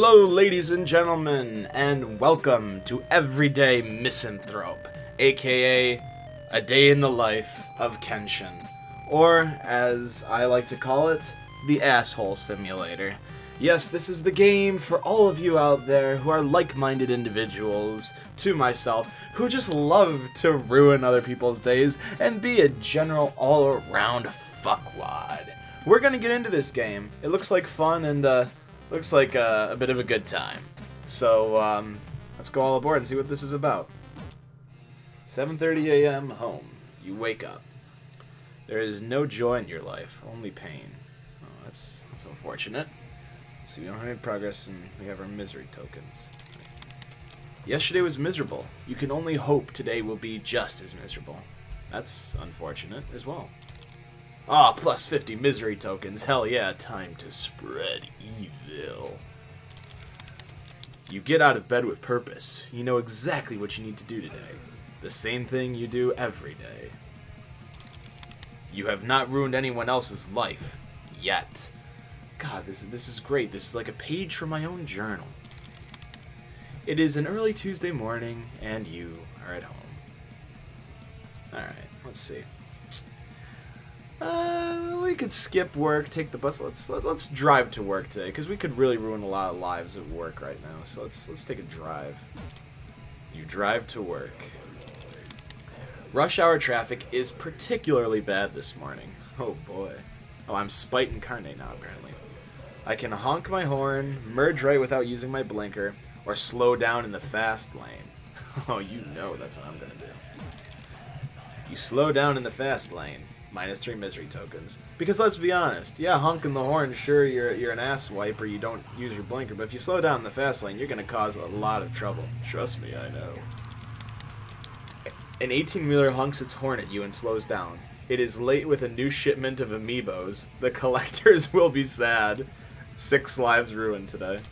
Hello, ladies and gentlemen, and welcome to Everyday Misanthrope, aka A Day in the Life of Kenshin, or, as I like to call it, the Asshole Simulator. Yes, this is the game for all of you out there who are like-minded individuals, to myself, who just love to ruin other people's days and be a general all-around fuckwad. We're gonna get into this game. It looks like fun and, looks like a bit of a good time. So, let's go all aboard and see what this is about. 7:30 a.m. home. You wake up. There is no joy in your life, only pain. Oh, that's unfortunate. Let's see, we don't have any progress and we have our misery tokens. Yesterday was miserable. You can only hope today will be just as miserable. That's unfortunate as well. Ah, plus 50 misery tokens. Hell yeah, time to spread evil. You get out of bed with purpose. You know exactly what you need to do today. The same thing you do every day. You have not ruined anyone else's life. Yet. God, this is great. This is like a page from my own journal. It is an early Tuesday morning, and you are at home. Alright, let's see. We could skip work, take the bus. Let's drive to work today, because we could really ruin a lot of lives at work right now. So let's take a drive. You drive to work. Rush hour traffic is particularly bad this morning. Oh boy. Oh, I'm spite incarnate now apparently. I can honk my horn, merge right without using my blinker, or slow down in the fast lane. Oh, you know that's what I'm gonna do. You slow down in the fast lane. -3 misery tokens. Because let's be honest, yeah, honking the horn, sure, you're an ass wipe or you don't use your blinker, but if you slow down in the fast lane, you're going to cause a lot of trouble. Trust me, I know. An 18-wheeler honks its horn at you and slows down. It is late with a new shipment of amiibos. The collectors will be sad. 6 lives ruined today.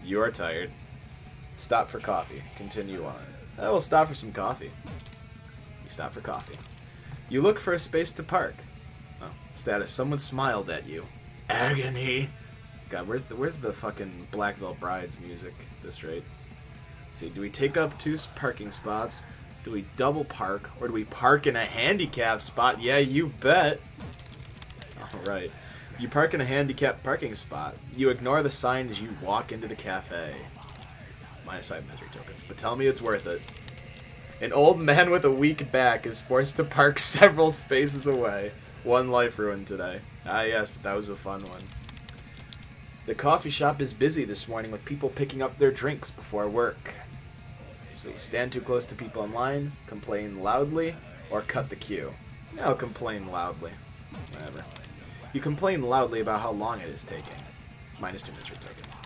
You are tired. Stop for coffee. Continue on. I will stop for some coffee. You stop for coffee. You look for a space to park. Oh, status. Someone smiled at you. Agony. God, where's the fucking Black Veil Brides music at this rate? Let's see. Do we take up 2 parking spots? Do we double park? Or do we park in a handicap spot? Yeah, you bet. Alright. You park in a handicapped parking spot. You ignore the sign as you walk into the cafe. -5 misery tokens. But tell me it's worth it. An old man with a weak back is forced to park several spaces away. 1 life ruined today. Ah yes, but that was a fun one. The coffee shop is busy this morning with people picking up their drinks before work. So you stand too close to people in line, complain loudly, or cut the queue. Yeah, I'll complain loudly. Whatever. You complain loudly about how long it is taking. -2 misery tokens.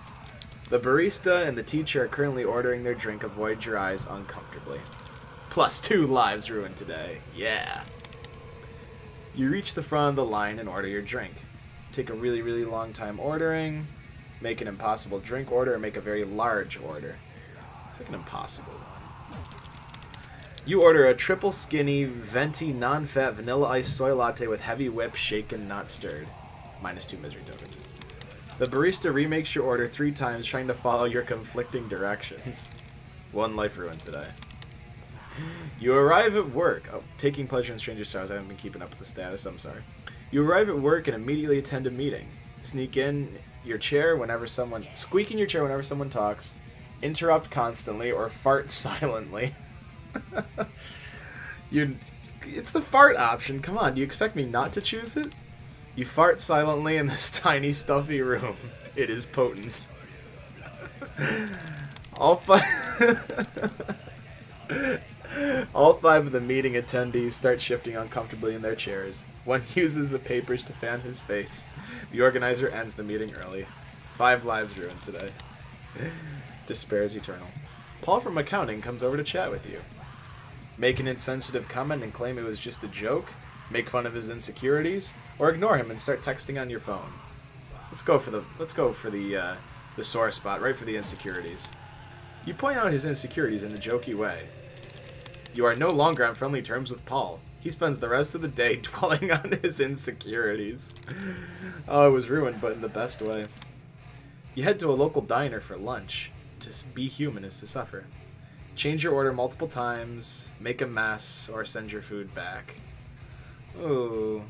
The barista and the teacher are currently ordering their drink. Avoid your eyes uncomfortably. +2 lives ruined today. Yeah. You reach the front of the line and order your drink. Take a really, really long time ordering. Make an impossible drink order or make a very large order. Pick an impossible one. You order a triple skinny, venti, non-fat vanilla iced soy latte with heavy whip, shaken, not stirred. -2 misery tokens. The barista remakes your order 3 times, trying to follow your conflicting directions. 1 life ruined today. You arrive at work. Oh, taking pleasure in stranger sorrows. I haven't been keeping up with the status. I'm sorry. You arrive at work and immediately attend a meeting. Squeak in your chair whenever someone talks. Interrupt constantly or fart silently. It's the fart option. Come on, do you expect me not to choose it? You fart silently in this tiny, stuffy room. It is potent. All 5 of the meeting attendees start shifting uncomfortably in their chairs. One uses the papers to fan his face. The organizer ends the meeting early. 5 lives ruined today. Despair is eternal. Paul from accounting comes over to chat with you. Make an insensitive comment and claim it was just a joke. Make fun of his insecurities, or ignore him and start texting on your phone. Let's go for the sore spot, right for the insecurities. You point out his insecurities in a jokey way. You are no longer on friendly terms with Paul. He spends the rest of the day dwelling on his insecurities. Oh, it was ruined, but in the best way. You head to a local diner for lunch. To be human is to suffer. Change your order multiple times, make a mess, or send your food back. Ooh,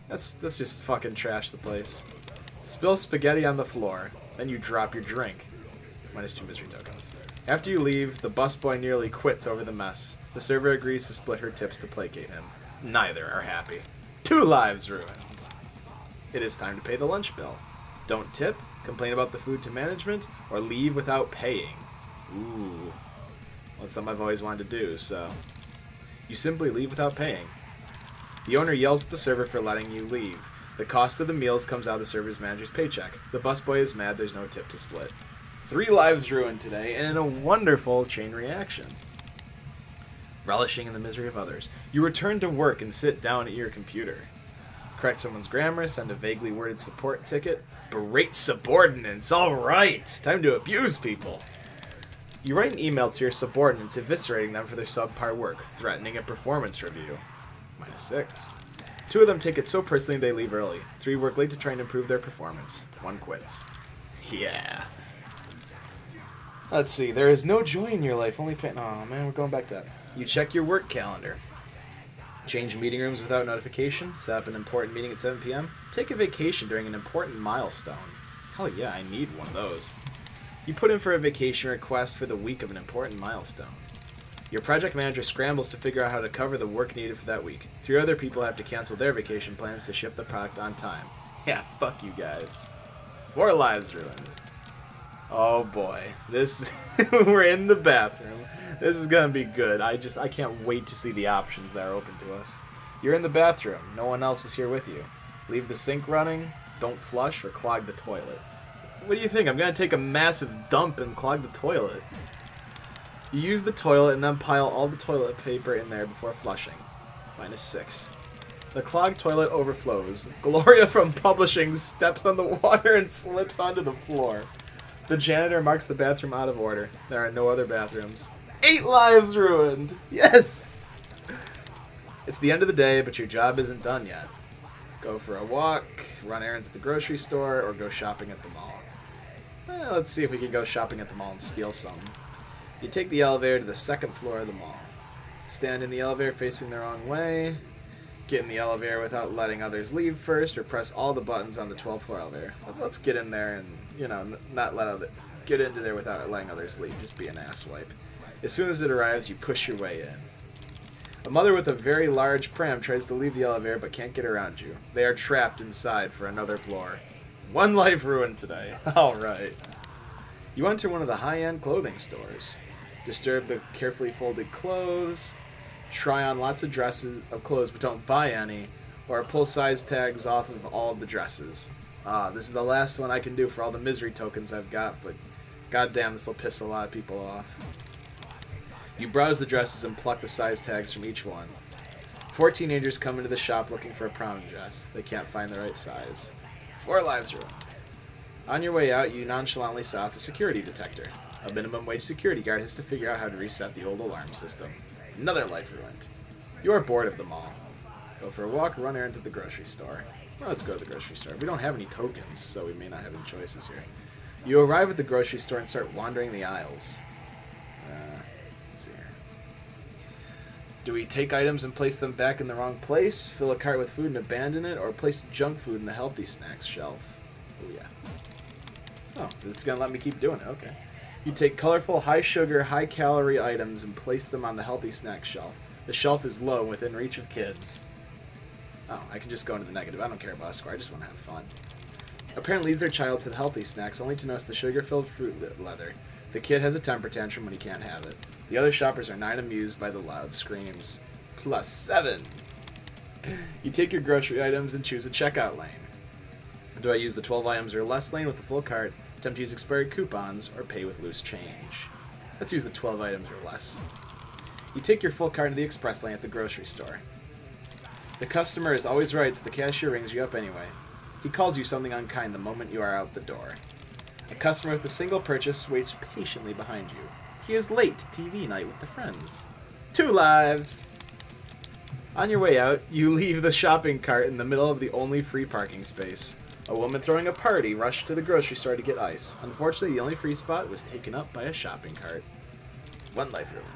Let's just fucking trash the place. Spill spaghetti on the floor, then you drop your drink. -2 misery tokens. After you leave, the busboy nearly quits over the mess. The server agrees to split her tips to placate him. Neither are happy. 2 lives ruined. It is time to pay the lunch bill. Don't tip, complain about the food to management, or leave without paying. Ooh. That's something I've always wanted to do, so... You simply leave without paying. The owner yells at the server for letting you leave. The cost of the meals comes out of the server's manager's paycheck. The busboy is mad there's no tip to split. 3 lives ruined today, and in a wonderful chain reaction. Relishing in the misery of others, you return to work and sit down at your computer. Correct someone's grammar, send a vaguely worded support ticket. Berate subordinates, alright! Time to abuse people. You write an email to your subordinates eviscerating them for their subpar work, threatening a performance review. -6. 2 of them take it so personally they leave early. 3 work late to try and improve their performance. 1 quits. Yeah. Let's see, there is no joy in your life, only pain. Oh man, we're going back to that. You check your work calendar. Change meeting rooms without notification. Set up an important meeting at 7 p.m. Take a vacation during an important milestone. Hell yeah, I need one of those. You put in for a vacation request for the week of an important milestone. Your project manager scrambles to figure out how to cover the work needed for that week. 3 other people have to cancel their vacation plans to ship the product on time. Yeah, fuck you guys. 4 lives ruined. Oh boy, this we're in the bathroom. This is gonna be good. I can't wait to see the options that are open to us. You're in the bathroom. No one else is here with you. Leave the sink running. Don't flush or clog the toilet. What do you think? I'm gonna take a massive dump and clog the toilet. You use the toilet and then pile all the toilet paper in there before flushing. -6. The clogged toilet overflows. Gloria from publishing steps on the water and slips onto the floor. The janitor marks the bathroom out of order. There are no other bathrooms. 8 lives ruined! Yes! It's the end of the day, but your job isn't done yet. Go for a walk, run errands at the grocery store, or go shopping at the mall. Let's see if we can go shopping at the mall and steal some. You take the elevator to the 2nd floor of the mall. Stand in the elevator facing the wrong way. Get in the elevator without letting others leave first, or press all the buttons on the 12th floor elevator. Let's get in there and, you know, get into there without letting others leave. Just be an asswipe. As soon as it arrives, you push your way in. A mother with a very large pram tries to leave the elevator but can't get around you. They are trapped inside for another floor. 1 life ruined today. Alright. You enter one of the high-end clothing stores. Disturb the carefully folded clothes. Try on lots of clothes but don't buy any. Or pull size tags off of all of the dresses. This is the last one I can do for all the misery tokens I've got, but goddamn, this will piss a lot of people off. You browse the dresses and pluck the size tags from each one. 4 teenagers come into the shop looking for a prom dress. They can't find the right size. 4 lives ruined. On your way out, you nonchalantly set off a security detector. A minimum wage security guard has to figure out how to reset the old alarm system. Another life ruined. You are bored of the mall. Go for a walk or run errands at the grocery store. Well, let's go to the grocery store. We don't have any tokens, so we may not have any choices here. You arrive at the grocery store and start wandering the aisles. Let's see here. Do we take items and place them back in the wrong place, fill a cart with food and abandon it, or place junk food in the healthy snacks shelf? Oh, yeah. Oh, it's going to let me keep doing it. Okay. You take colorful, high-sugar, high-calorie items and place them on the healthy snacks shelf. The shelf is low, within reach of kids. Oh, I can just go into the negative. I don't care about a score. I just want to have fun. A parent leads their child to the healthy snacks only to notice the sugar-filled fruit leather. The kid has a temper tantrum when he can't have it. The other shoppers are not amused by the loud screams. +7. You take your grocery items and choose a checkout lane. Do I use the 12 items or less lane with a full cart, attempt to use expired coupons, or pay with loose change? Let's use the 12 items or less. You take your full cart into the express lane at the grocery store. The customer is always right, so the cashier rings you up anyway. He calls you something unkind the moment you are out the door. A customer with a single purchase waits patiently behind you. He is late to TV night with the friends. 2 lives! On your way out, you leave the shopping cart in the middle of the only free parking space. A woman throwing a party rushed to the grocery store to get ice. Unfortunately, the only free spot was taken up by a shopping cart. 1 life ruined.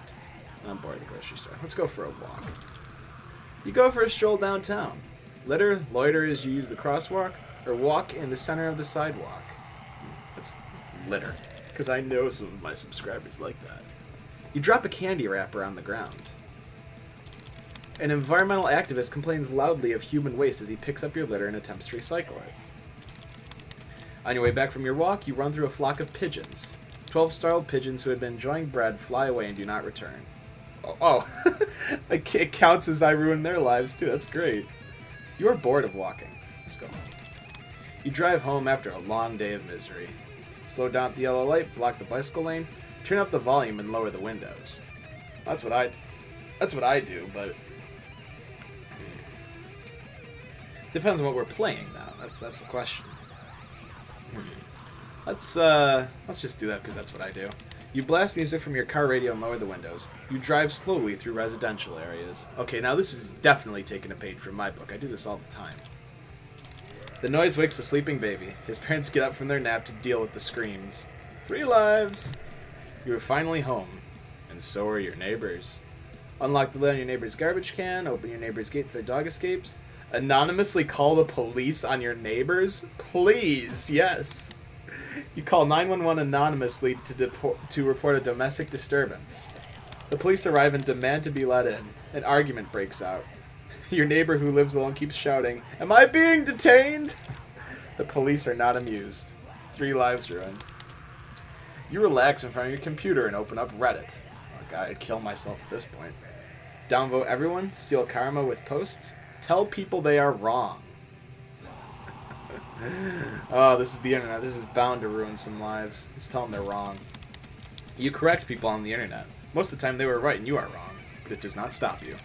I'm bored of the grocery store. Let's go for a walk. You go for a stroll downtown. Litter, loiter as you use the crosswalk, or walk in the center of the sidewalk. That's litter, because I know some of my subscribers like that. You drop a candy wrapper on the ground. An environmental activist complains loudly of human waste as he picks up your litter and attempts to recycle it. On your way back from your walk, you run through a flock of pigeons. 12 startled pigeons who had been enjoying bread fly away and do not return. Oh. It counts as I ruined their lives too. That's great. You are bored of walking. Let's go. You drive home after a long day of misery. Slow down at the yellow light, block the bicycle lane, turn up the volume, and lower the windows. That's what I do, but depends on what we're playing now. That's the question. Let's just do that because that's what I do. You blast music from your car radio and lower the windows. You drive slowly through residential areas. Okay, now this is definitely taking a page from my book. I do this all the time. The noise wakes a sleeping baby. His parents get up from their nap to deal with the screams. 3 lives! You are finally home, and so are your neighbors. Unlock the lid on your neighbor's garbage can, open your neighbor's gate so their dog escapes. Anonymously call the police on your neighbors? Please, yes. You call 911 anonymously to report a domestic disturbance. The police arrive and demand to be let in. An argument breaks out. Your neighbor who lives alone keeps shouting, "Am I being detained?" The police are not amused. 3 lives ruined. You relax in front of your computer and open up Reddit. Like, I'd kill myself at this point. Downvote everyone, steal karma with posts, tell people they are wrong. Oh, this is the internet. This is bound to ruin some lives. Let's tell them they're wrong. You correct people on the internet. Most of the time they were right and you are wrong, but it does not stop you.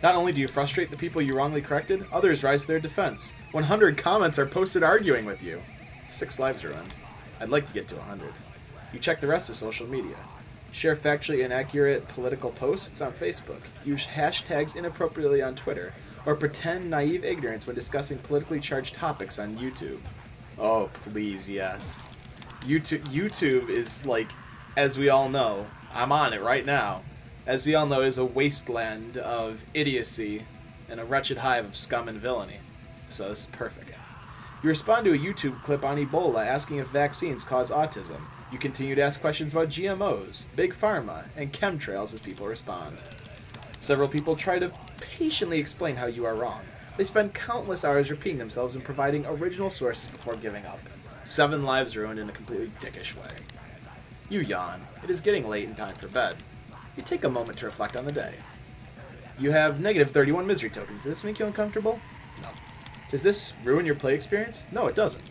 Not only do you frustrate the people you wrongly corrected, others rise to their defense. 100 comments are posted arguing with you. 6 lives ruined. I'd like to get to 100. You check the rest of social media. Share factually inaccurate political posts on Facebook. Use hashtags inappropriately on Twitter. Or pretend naive ignorance when discussing politically charged topics on YouTube. Oh, please, yes. YouTube is like, as we all know, I'm on it right now, as we all know, is a wasteland of idiocy and a wretched hive of scum and villainy. So this is perfect. You respond to a YouTube clip on Ebola asking if vaccines cause autism. You continue to ask questions about GMOs, Big Pharma, and chemtrails as people respond. Several people try to patiently explain how you are wrong. They spend countless hours repeating themselves and providing original sources before giving up. 7 lives ruined in a completely dickish way. You yawn. It is getting late and time for bed. You take a moment to reflect on the day. You have negative 31 misery tokens. Does this make you uncomfortable? No. Does this ruin your play experience? No, it doesn't.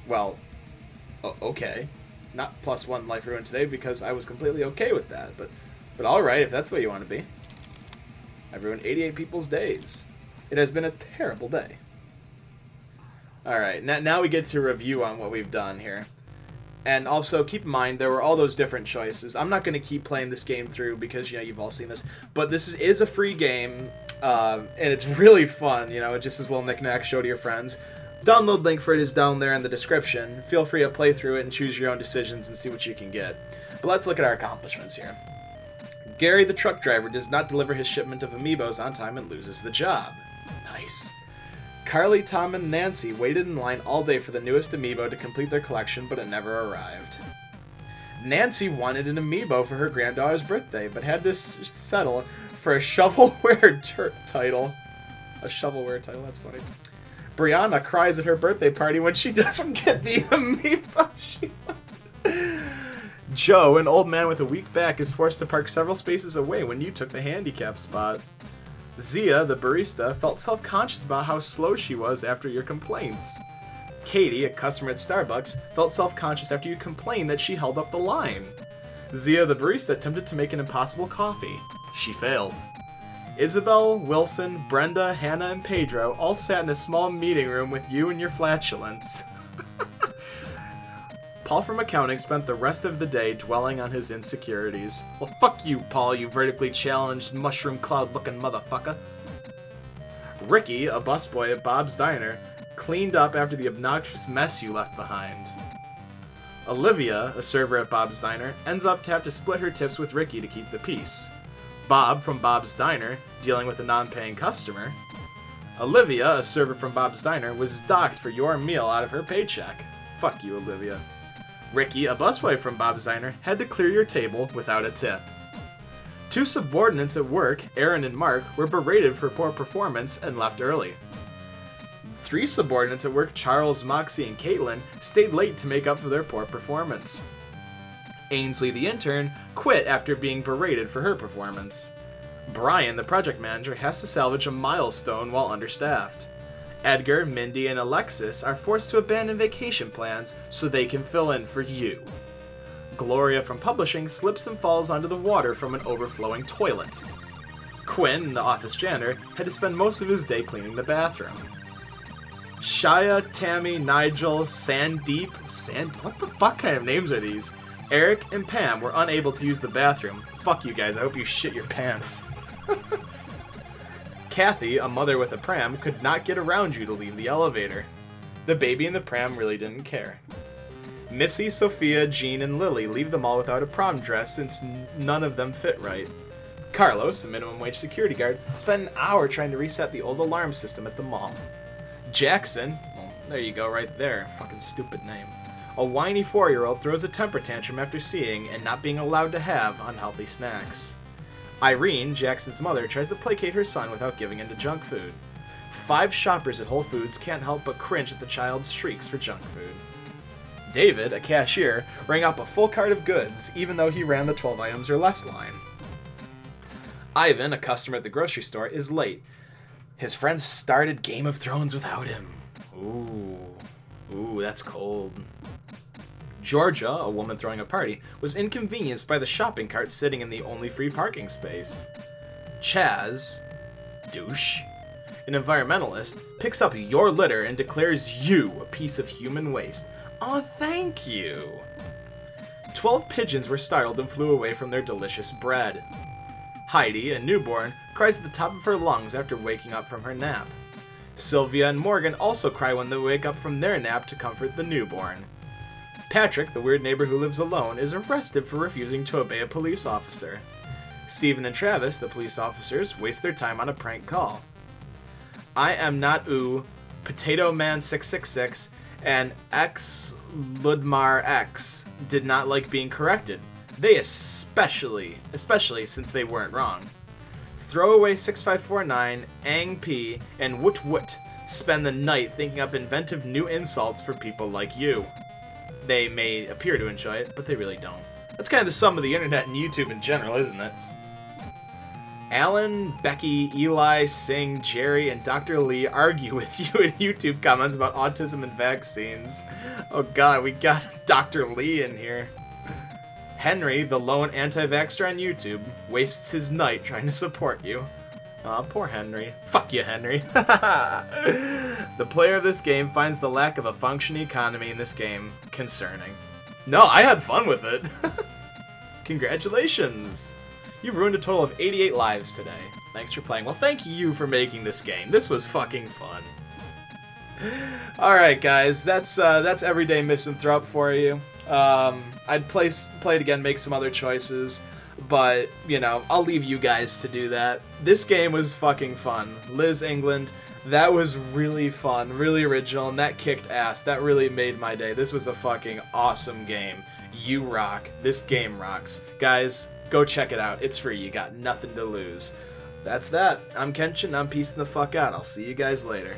Well, okay. Not +1 life ruined today because I was completely okay with that, but alright, if that's the way you want to be. I've ruined 88 people's days. It has been a terrible day. Alright, now we get to review on what we've done here. And also, keep in mind, there were all those different choices. I'm not going to keep playing this game through because, you know, you've all seen this. But this is a free game, and it's really fun, you know, just this little knick-knack, show to your friends. Download link for it is down there in the description. Feel free to play through it and choose your own decisions and see what you can get. But let's look at our accomplishments here. Gary, the truck driver, does not deliver his shipment of amiibos on time and loses the job. Nice. Carly, Tom, and Nancy waited in line all day for the newest amiibo to complete their collection, but it never arrived. Nancy wanted an amiibo for her granddaughter's birthday, but had to settle for a shovelware title. A shovelware title, that's funny. Brianna cries at her birthday party when she doesn't get the amiibo she wanted. Joe, an old man with a weak back, is forced to park several spaces away when you took the handicap spot. Zia, the barista, felt self-conscious about how slow she was after your complaints. Katie, a customer at Starbucks, felt self-conscious after you complained that she held up the line. Zia, the barista, attempted to make an impossible coffee. She failed. Isabel, Wilson, Brenda, Hannah, and Pedro all sat in a small meeting room with you and your flatulence. Paul from accounting spent the rest of the day dwelling on his insecurities. Well, fuck you, Paul, you vertically challenged mushroom cloud-looking motherfucker. Ricky, a busboy at Bob's Diner, cleaned up after the obnoxious mess you left behind. Olivia, a server at Bob's Diner, ends up to have to split her tips with Ricky to keep the peace. Bob from Bob's Diner, dealing with a non-paying customer. Olivia, a server from Bob's Diner, was docked for your meal out of her paycheck. Fuck you, Olivia. Ricky, a busboy from Bob's Diner, had to clear your table without a tip. 2 subordinates at work, Aaron and Mark, were berated for poor performance and left early. 3 subordinates at work, Charles, Moxie, and Caitlin, stayed late to make up for their poor performance. Ainsley, the intern, quit after being berated for her performance. Brian, the project manager, has to salvage a milestone while understaffed. Edgar, Mindy, and Alexis are forced to abandon vacation plans so they can fill in for you. Gloria from publishing slips and falls onto the water from an overflowing toilet. Quinn, the office janitor, had to spend most of his day cleaning the bathroom. Shia, Tammy, Nigel, what the fuck kind of names are these? Eric and Pam were unable to use the bathroom. Fuck you guys, I hope you shit your pants. Kathy, a mother with a pram, could not get around you to leave the elevator. The baby in the pram really didn't care. Missy, Sophia, Jean, and Lily leave the mall without a prom dress since none of them fit right. Carlos, a minimum wage security guard, spent an hour trying to reset the old alarm system at the mall. Jackson, well, there you go right there, fucking stupid name. A whiny 4-year-old throws a temper tantrum after seeing and not being allowed to have unhealthy snacks. Irene, Jackson's mother, tries to placate her son without giving in to junk food. 5 shoppers at Whole Foods can't help but cringe at the child's shrieks for junk food. David, a cashier, rang up a full cart of goods even though he ran the 12 items or less line. Ivan, a customer at the grocery store, is late. His friends started Game of Thrones without him. Ooh, that's cold. Georgia, a woman throwing a party, was inconvenienced by the shopping cart sitting in the only free parking space. Chaz, douche, an environmentalist, picks up your litter and declares you a piece of human waste. Aw, thank you. 12 pigeons were startled and flew away from their delicious bread. Heidi, a newborn, cries at the top of her lungs after waking up from her nap. Sylvia and Morgan also cry when they wake up from their nap to comfort the newborn. Patrick, the weird neighbor who lives alone, is arrested for refusing to obey a police officer. Stephen and Travis, the police officers, waste their time on a prank call. I am not Potato Man 666, and X Ludmar X did not like being corrected. They especially since they weren't wrong. Throwaway 6549, Ang P, and Woot Woot spend the night thinking up inventive new insults for people like you. They may appear to enjoy it, but they really don't. That's kind of the sum of the internet and YouTube in general, isn't it? Alan, Becky, Eli, Singh, Jerry, and Dr. Lee argue with you in YouTube comments about autism and vaccines. Oh god, we got Dr. Lee in here. Henry, the lone anti-vaxxer on YouTube, wastes his night trying to support you. Aw, poor Henry. Fuck you, Henry. The player of this game finds the lack of a functioning economy in this game concerning. No, I had fun with it. Congratulations. You've ruined a total of 88 lives today. Thanks for playing. Well, thank you for making this game. This was fucking fun. Alright, guys. That's Everyday Misanthrope for you. I'd play it again, make some other choices, but, you know, I'll leave you guys to do that. This game was fucking fun. Liz England, that was really fun, really original, and that kicked ass. That really made my day. This was a fucking awesome game. You rock. This game rocks. Guys, go check it out. It's free. You got nothing to lose. That's that. I'm Kenshin. I'm peacing the fuck out. I'll see you guys later.